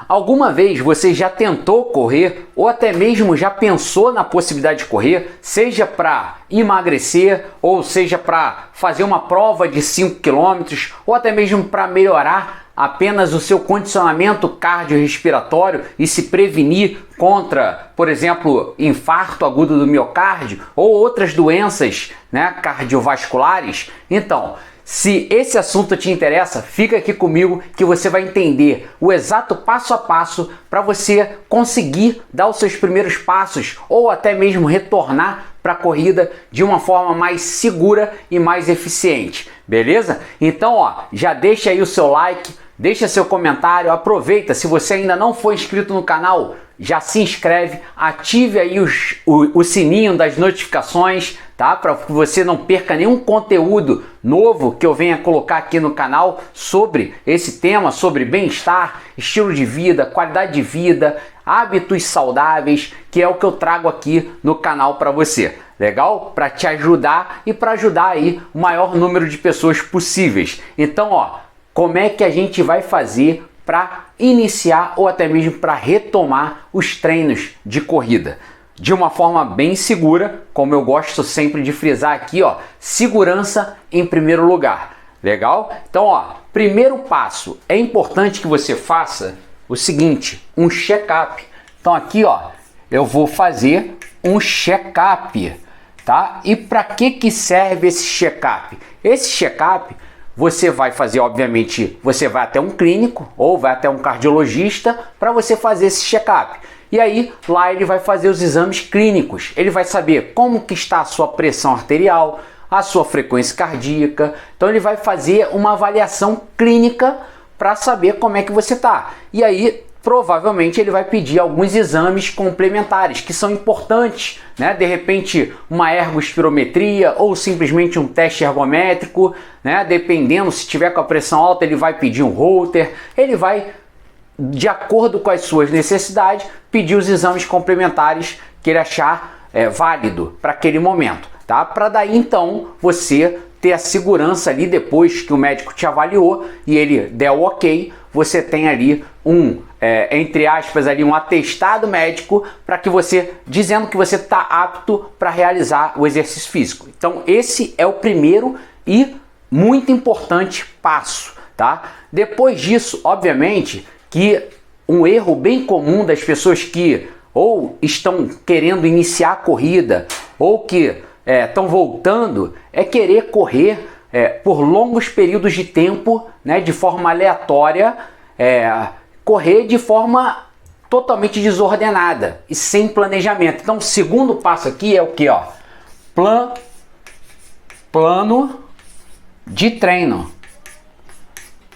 Alguma vez você já tentou correr ou até mesmo já pensou na possibilidade de correr, seja para emagrecer ou seja para fazer uma prova de 5 km ou até mesmo para melhorar apenas o seu condicionamento cardiorrespiratório e se prevenir contra, por exemplo, infarto agudo do miocárdio ou outras doenças, né, cardiovasculares? Então, se esse assunto te interessa, fica aqui comigo que você vai entender o exato passo a passo para você conseguir dar os seus primeiros passos ou até mesmo retornar para a corrida de uma forma mais segura e mais eficiente, beleza? Então, ó, já deixa aí o seu like, deixa seu comentário, aproveita, se você ainda não for inscrito no canal, já se inscreve, ative aí o sininho das notificações, tá? Para que você não perca nenhum conteúdo novo que eu venha colocar aqui no canal sobre esse tema, sobre bem-estar, estilo de vida, qualidade de vida, hábitos saudáveis, que é o que eu trago aqui no canal para você. Legal? Para te ajudar e para ajudar aí o maior número de pessoas possíveis. Então, ó, como é que a gente vai fazer para iniciar ou até mesmo para retomar os treinos de corrida? De uma forma bem segura, como eu gosto sempre de frisar aqui, ó, segurança em primeiro lugar. Legal? Então, ó, primeiro passo, é importante que você faça o seguinte, um check-up. Então aqui, ó, eu vou fazer um check-up, tá? E para que serve esse check-up? Esse check-up você vai fazer, obviamente, você vai até um clínico ou vai até um cardiologista para você fazer esse check-up. E aí, lá ele vai fazer os exames clínicos. Ele vai saber como que está a sua pressão arterial, a sua frequência cardíaca. Então ele vai fazer uma avaliação clínica para saber como é que você está. E aí, provavelmente ele vai pedir alguns exames complementares que são importantes, né? De repente uma ergospirometria ou simplesmente um teste ergométrico, né? Dependendo, se tiver com a pressão alta, ele vai pedir um Holter, ele vai, de acordo com as suas necessidades, pedir os exames complementares que ele achar válido para aquele momento, tá? Para daí então você ter a segurança ali, depois que o médico te avaliou e ele der o ok, você tem ali entre aspas, ali um atestado médico para que você, dizendo que você está apto para realizar o exercício físico. Então esse é o primeiro e muito importante passo, tá? Depois disso, obviamente, que um erro bem comum das pessoas que ou estão querendo iniciar a corrida ou que estão voltando é querer correr por longos períodos de tempo, né, de forma aleatória, correr de forma totalmente desordenada e sem planejamento. Então o segundo passo aqui é o que? Plano de treino,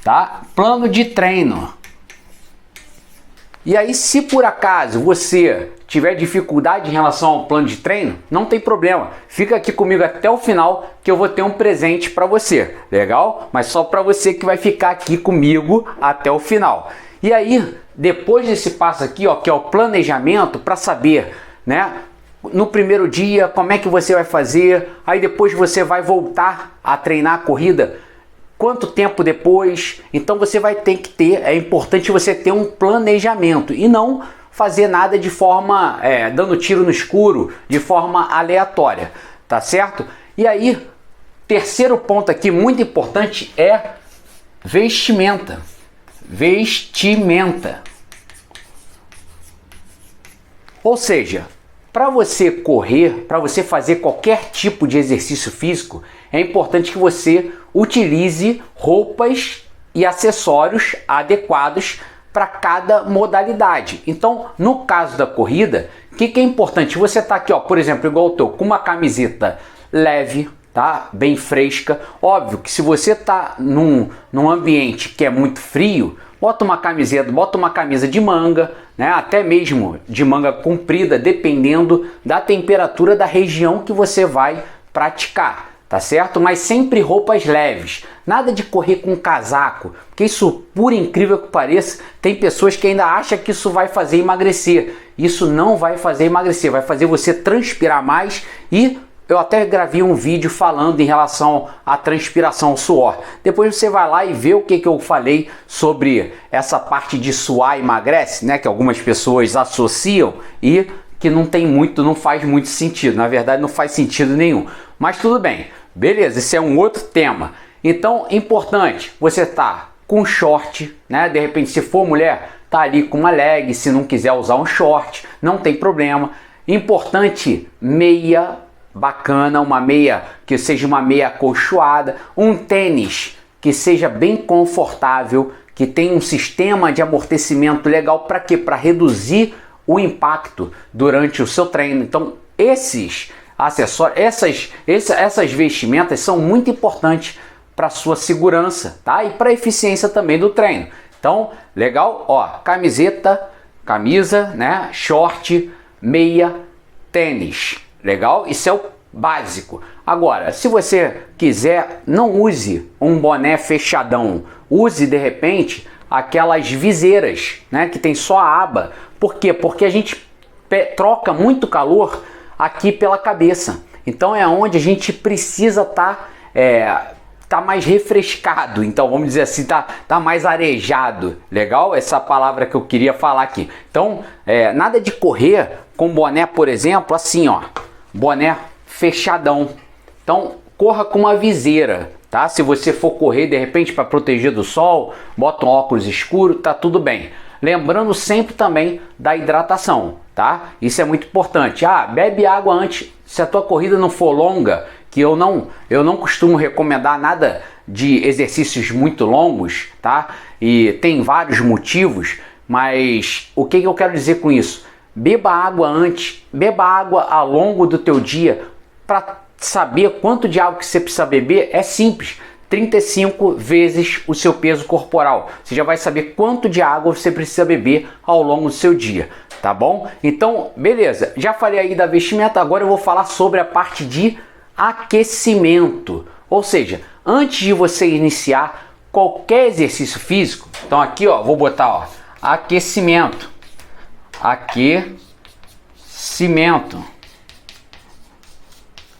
tá? Plano de treino. E aí, se por acaso você tiver dificuldade em relação ao plano de treino, não tem problema. Fica aqui comigo até o final que eu vou ter um presente para você, legal? Mas só para você que vai ficar aqui comigo até o final. E aí, depois desse passo aqui, ó, que é o planejamento, para saber, né, no primeiro dia como é que você vai fazer, aí depois você vai voltar a treinar a corrida, quanto tempo depois. Então você vai ter que ter, é importante você ter um planejamento e não fazer nada de forma, dando tiro no escuro, de forma aleatória, tá certo? E aí, terceiro ponto aqui muito importante é vestimenta. Vestimenta. Ou seja, para você correr, para você fazer qualquer tipo de exercício físico, é importante que você utilize roupas e acessórios adequados para cada modalidade. Então, no caso da corrida, o que é importante? Você tá aqui, ó, por exemplo, igual eu tô, com uma camiseta leve, tá? Bem fresca. Óbvio que se você tá num ambiente que é muito frio, bota uma camiseta, bota uma camisa de manga, né? Até mesmo de manga comprida, dependendo da temperatura da região que você vai praticar. Tá certo? Mas sempre roupas leves, nada de correr com casaco, porque isso, por incrível que pareça, tem pessoas que ainda acham que isso vai fazer emagrecer. Isso não vai fazer emagrecer, vai fazer você transpirar mais e eu até gravei um vídeo falando em relação à transpiração, ao suor. Depois você vai lá e vê o que eu falei sobre essa parte de suar emagrece, né? Que algumas pessoas associam e que não faz muito sentido. Na verdade, não faz sentido nenhum. Mas tudo bem, beleza, esse é um outro tema. Então, importante, você tá com short, né? De repente, se for mulher, tá ali com uma leg, se não quiser usar um short, não tem problema. Importante, meia bacana, uma meia que seja uma meia acolchoada, um tênis que seja bem confortável, que tenha um sistema de amortecimento legal. Para quê? Para reduzir o impacto durante o seu treino. Então, esses acessórios, essas vestimentas são muito importantes para sua segurança, tá? E para a eficiência também do treino. Então, legal, ó, camisa, né? Short, meia, tênis. Legal? Isso é o básico. Agora, se você quiser, não use um boné fechadão. Use, de repente, aquelas viseiras, né? Que tem só a aba. Por quê? Porque a gente troca muito calor aqui pela cabeça. Então, é onde a gente precisa estar... tá mais refrescado, então vamos dizer assim, tá mais arejado, legal? Essa palavra que eu queria falar aqui. Então, nada de correr com boné, por exemplo, assim, ó, boné fechadão. Então, corra com uma viseira, tá? Se você for correr, de repente, para proteger do sol, bota um óculos escuro, tá tudo bem. Lembrando sempre também da hidratação, tá? Isso é muito importante. Bebe água antes, se a tua corrida não for longa, que eu não costumo recomendar nada de exercícios muito longos, tá? E tem vários motivos, mas o que eu quero dizer com isso? Beba água antes, beba água ao longo do teu dia. Para saber quanto de água que você precisa beber, é simples. 35 vezes o seu peso corporal. Você já vai saber quanto de água você precisa beber ao longo do seu dia, tá bom? Então, beleza. Já falei aí da vestimenta, agora eu vou falar sobre a parte de aquecimento, ou seja, antes de você iniciar qualquer exercício físico. Então aqui, ó, vou botar, ó, aquecimento,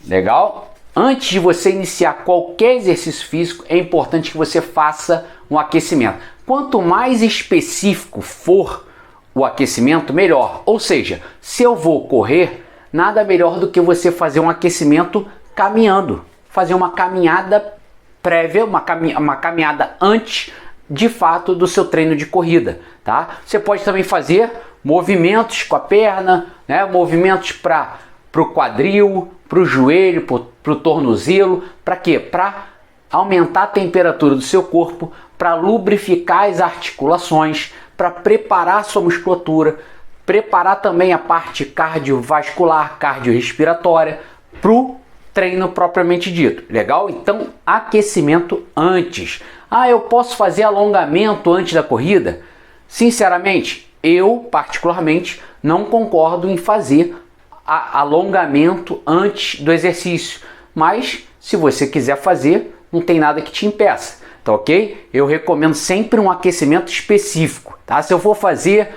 legal? Antes de você iniciar qualquer exercício físico, é importante que você faça um aquecimento. Quanto mais específico for o aquecimento, melhor. Ou seja, se eu vou correr, nada melhor do que você fazer um aquecimento caminhando, fazer uma caminhada prévia, uma caminhada antes de fato do seu treino de corrida, tá? Você pode também fazer movimentos com a perna, né? Movimentos para o quadril, para o joelho, para o tornozelo. Para quê? Para aumentar a temperatura do seu corpo, para lubrificar as articulações, para preparar a sua musculatura, preparar também a parte cardiovascular, cardiorrespiratória para o treino propriamente dito, legal? Então, aquecimento antes. Eu posso fazer alongamento antes da corrida? Sinceramente, eu particularmente não concordo em fazer alongamento antes do exercício, mas se você quiser fazer, não tem nada que te impeça, tá ok? Eu recomendo sempre um aquecimento específico, tá? Se eu for fazer,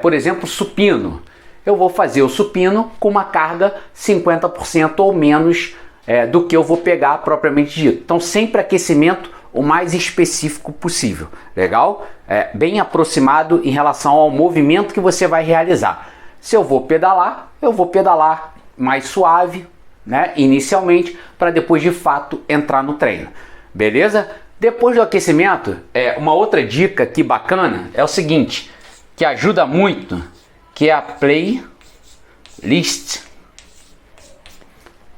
por exemplo, supino, eu vou fazer o supino com uma carga 50% ou menos do que eu vou pegar propriamente dito. Então, sempre aquecimento o mais específico possível, legal? Bem aproximado em relação ao movimento que você vai realizar. Se eu vou pedalar mais suave, né, inicialmente, para depois de fato entrar no treino, beleza? Depois do aquecimento, uma outra dica aqui bacana é o seguinte, que ajuda muito, que é a playlist.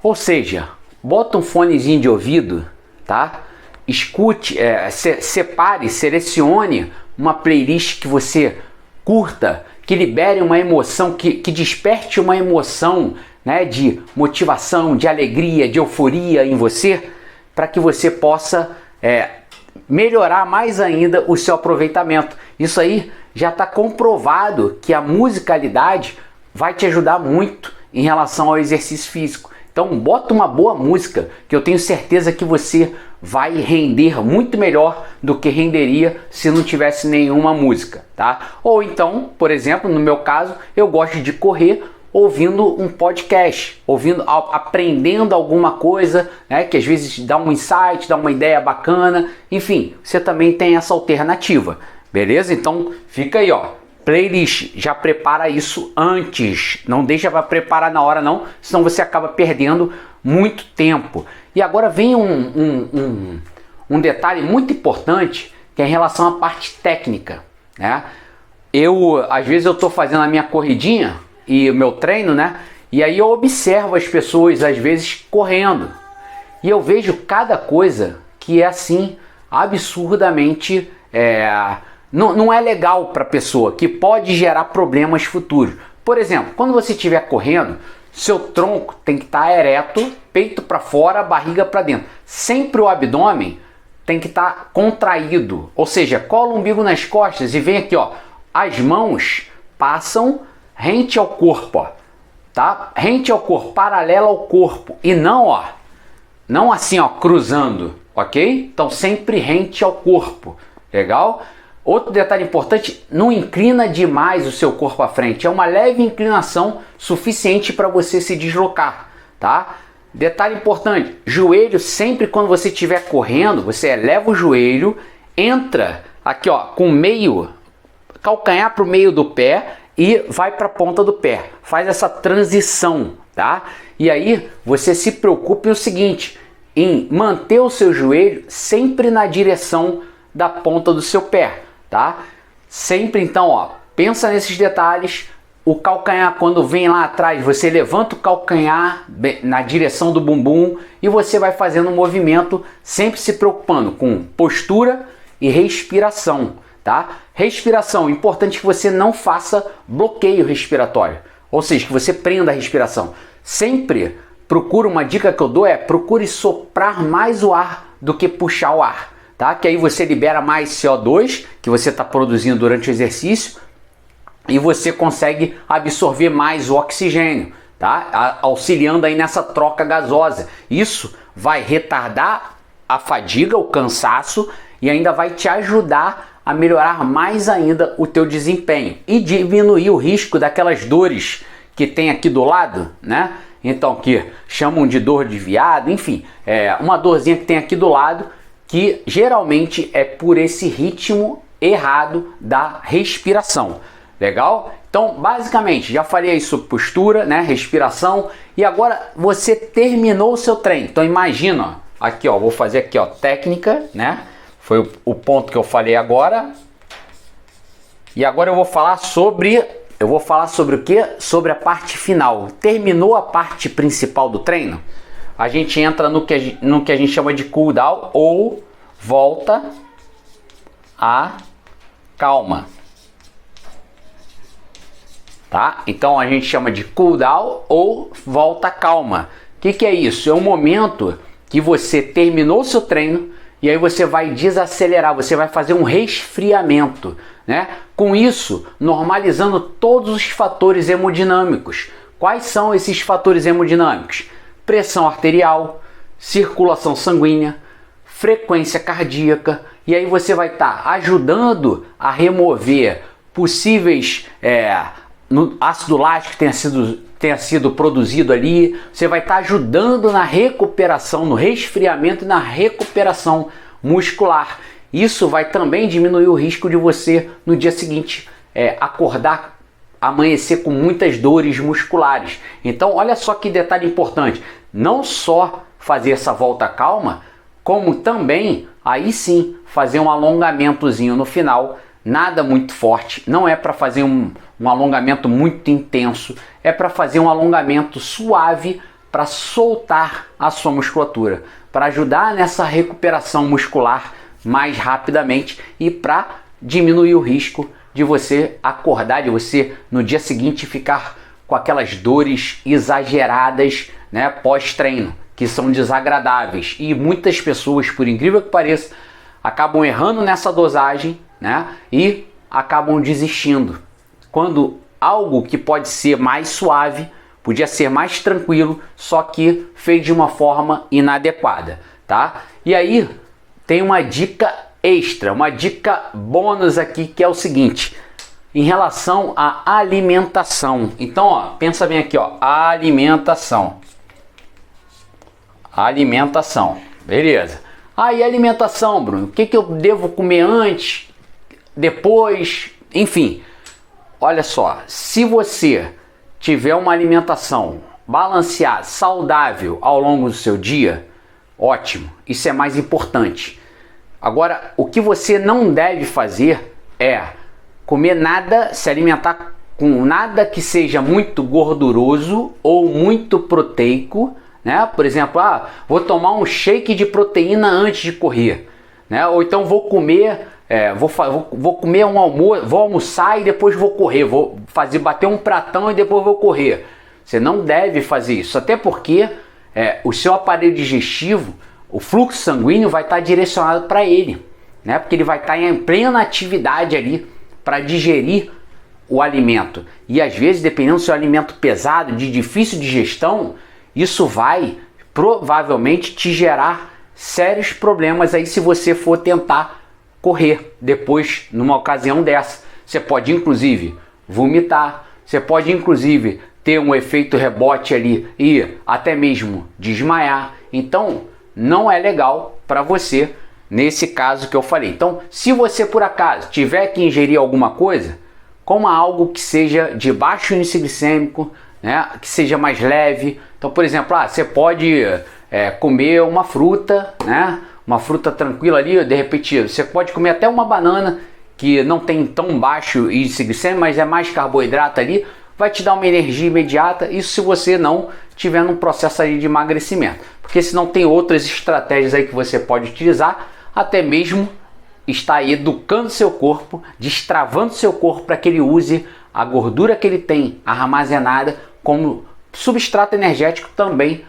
Ou seja, bota um fonezinho de ouvido, tá? Escute, separe, selecione uma playlist que você curta, que libere uma emoção, que desperte uma emoção, né, de motivação, de alegria, de euforia em você, para que você possa melhorar mais ainda o seu aproveitamento. Isso aí já está comprovado que a musicalidade vai te ajudar muito em relação ao exercício físico. Então bota uma boa música, que eu tenho certeza que você vai render muito melhor do que renderia se não tivesse nenhuma música, tá? Ou então, por exemplo, no meu caso, eu gosto de correr ouvindo um podcast, aprendendo alguma coisa, né, que às vezes dá um insight, dá uma ideia bacana, enfim, você também tem essa alternativa, beleza? Então fica aí, ó, playlist, já prepara isso antes, não deixa para preparar na hora não, senão você acaba perdendo muito tempo. E agora vem um detalhe muito importante, que é em relação à parte técnica, né? Às vezes eu estou fazendo a minha corridinha e o meu treino, né? E aí eu observo as pessoas, às vezes, correndo. E eu vejo cada coisa que é assim, absurdamente... não é legal para a pessoa, que pode gerar problemas futuros. Por exemplo, quando você estiver correndo, seu tronco tem que estar ereto, peito para fora, barriga para dentro. Sempre o abdômen tem que estar contraído. Ou seja, cola o umbigo nas costas e vem aqui, ó. As mãos passam rente ao corpo, ó, tá? Rente ao corpo, paralela ao corpo. E não, ó, não assim, ó, cruzando, ok? Então sempre rente ao corpo, legal? Outro detalhe importante, não inclina demais o seu corpo à frente. É uma leve inclinação suficiente para você se deslocar, tá? Detalhe importante, joelho sempre quando você estiver correndo, você eleva o joelho, entra aqui, ó, com meio... calcanhar para o meio do pé e vai para a ponta do pé. Faz essa transição, tá? E aí você se preocupe o seguinte, em manter o seu joelho sempre na direção da ponta do seu pé, tá? Sempre então, ó, pensa nesses detalhes. O calcanhar, quando vem lá atrás, você levanta o calcanhar na direção do bumbum e você vai fazendo um movimento, sempre se preocupando com postura e respiração. Tá? Respiração, importante que você não faça bloqueio respiratório, ou seja, que você prenda a respiração. Sempre procura, uma dica que eu dou procure soprar mais o ar do que puxar o ar, tá? Que aí você libera mais CO2 que você está produzindo durante o exercício e você consegue absorver mais o oxigênio, tá? Auxiliando aí nessa troca gasosa. Isso vai retardar a fadiga, o cansaço e ainda vai te ajudar a melhorar mais ainda o teu desempenho e diminuir o risco daquelas dores que tem aqui do lado, né? Então, que chamam de dor de viado, enfim, uma dorzinha que tem aqui do lado, que geralmente é por esse ritmo errado da respiração. Legal? Então, basicamente, já falei aí sobre postura, né? Respiração, e agora você terminou o seu treino. Então, imagina, ó, aqui, ó, vou fazer aqui, ó, técnica, né? Foi o ponto que eu falei agora. E agora eu vou falar sobre o quê? Sobre a parte final. Terminou a parte principal do treino, a gente entra no que a gente chama de cool down ou volta à calma. Tá? Então a gente chama de cool down ou volta à calma. O que é isso? É um momento que você terminou o seu treino e aí você vai desacelerar, você vai fazer um resfriamento, né? Com isso, normalizando todos os fatores hemodinâmicos. Quais são esses fatores hemodinâmicos? Pressão arterial, circulação sanguínea, frequência cardíaca, e aí você vai estar ajudando a remover possíveis ácido lático que tenha sido produzido ali. Você vai estar ajudando na recuperação, no resfriamento e na recuperação muscular. Isso vai também diminuir o risco de você no dia seguinte acordar, amanhecer com muitas dores musculares. Então olha só que detalhe importante, não só fazer essa volta calma, como também aí sim fazer um alongamentozinho no final. Nada muito forte, não é para fazer um alongamento muito intenso, é para fazer um alongamento suave para soltar a sua musculatura, para ajudar nessa recuperação muscular mais rapidamente e para diminuir o risco de você acordar, de você no dia seguinte ficar com aquelas dores exageradas, né, pós-treino, que são desagradáveis. E muitas pessoas, por incrível que pareça, acabam errando nessa dosagem, né, e acabam desistindo. Quando algo que pode ser mais suave, podia ser mais tranquilo, só que feito de uma forma inadequada, tá? E aí tem uma dica extra, uma dica bônus aqui, que é o seguinte: em relação à alimentação. Então, ó, pensa bem aqui, ó, alimentação. Alimentação, beleza. Aí, alimentação, Bruno, o que eu devo comer antes, depois, enfim. Olha só, se você tiver uma alimentação balanceada, saudável ao longo do seu dia, ótimo, isso é mais importante. Agora, o que você não deve fazer é comer nada, se alimentar com nada que seja muito gorduroso ou muito proteico, né? Por exemplo, vou tomar um shake de proteína antes de correr, né? Ou então vou comer, vou comer um almoço, vou almoçar e depois vou correr, vou bater um pratão e depois vou correr. Você não deve fazer isso, até porque o seu aparelho digestivo, o fluxo sanguíneo vai estar direcionado para ele, né? Porque ele vai estar em plena atividade ali para digerir o alimento. E às vezes, dependendo do seu alimento pesado, de difícil digestão, isso vai provavelmente te gerar sérios problemas aí se você for tentar correr depois numa ocasião dessa. Você pode inclusive vomitar, você pode inclusive ter um efeito rebote ali e até mesmo desmaiar. Então não é legal para você nesse caso que eu falei. Então, se você por acaso tiver que ingerir alguma coisa, coma algo que seja de baixo índice glicêmico, né, que seja mais leve. Então, por exemplo, você pode comer uma fruta, né, uma fruta tranquila ali, de repente você pode comer até uma banana que não tem tão baixo índice glicêmico, mas é mais carboidrato ali, vai te dar uma energia imediata, isso se você não tiver num processo aí de emagrecimento. Porque senão tem outras estratégias aí que você pode utilizar, até mesmo está aí educando seu corpo, destravando seu corpo para que ele use a gordura que ele tem armazenada como substrato energético também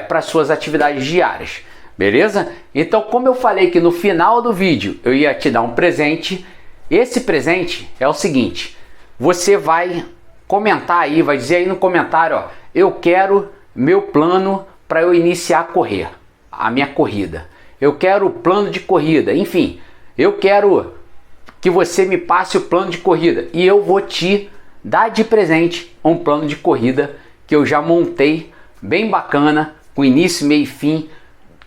para suas atividades diárias, beleza? Então, como eu falei que no final do vídeo eu ia te dar um presente, esse presente é o seguinte: você vai comentar aí, vai dizer aí no comentário, ó, eu quero meu plano para eu iniciar a correr, a minha corrida. Eu quero o plano de corrida, enfim, eu quero que você me passe o plano de corrida e eu vou te dar de presente um plano de corrida que eu já montei, bem bacana, com início, meio e fim,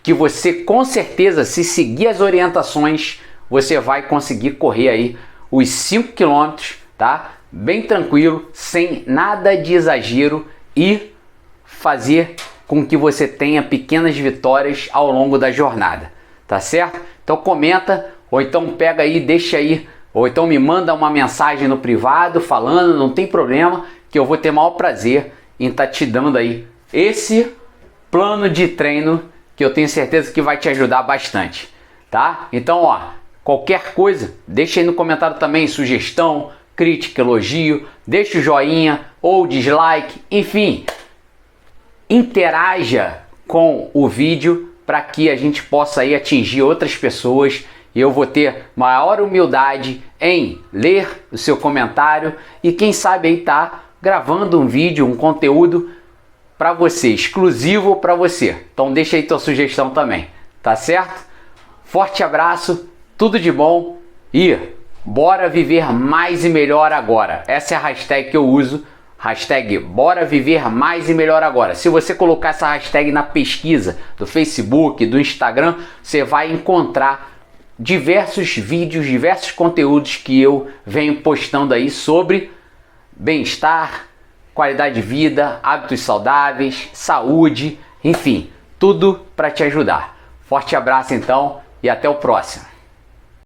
que você com certeza, se seguir as orientações, você vai conseguir correr aí os 5 km, tá? Bem tranquilo, sem nada de exagero e fazer com que você tenha pequenas vitórias ao longo da jornada, tá certo? Então comenta, ou então pega aí, deixa aí, ou então me manda uma mensagem no privado falando, não tem problema, que eu vou ter o maior prazer em estar te dando aí esse plano de treino que eu tenho certeza que vai te ajudar bastante, tá? Então, ó, qualquer coisa, deixa aí no comentário também sugestão, crítica, elogio, deixa o joinha ou dislike, enfim, interaja com o vídeo para que a gente possa aí atingir outras pessoas e eu vou ter maior humildade em ler o seu comentário e quem sabe aí tá gravando um vídeo, um conteúdo para você, exclusivo para você. Então deixa aí tua sugestão também, tá certo? Forte abraço, tudo de bom e bora viver mais e melhor agora. Essa é a hashtag que eu uso, hashtag bora viver mais e melhor agora. Se você colocar essa hashtag na pesquisa do Facebook, do Instagram, você vai encontrar diversos vídeos, diversos conteúdos que eu venho postando aí sobre bem-estar, qualidade de vida, hábitos saudáveis, saúde, enfim, tudo para te ajudar. Forte abraço então e até o próximo.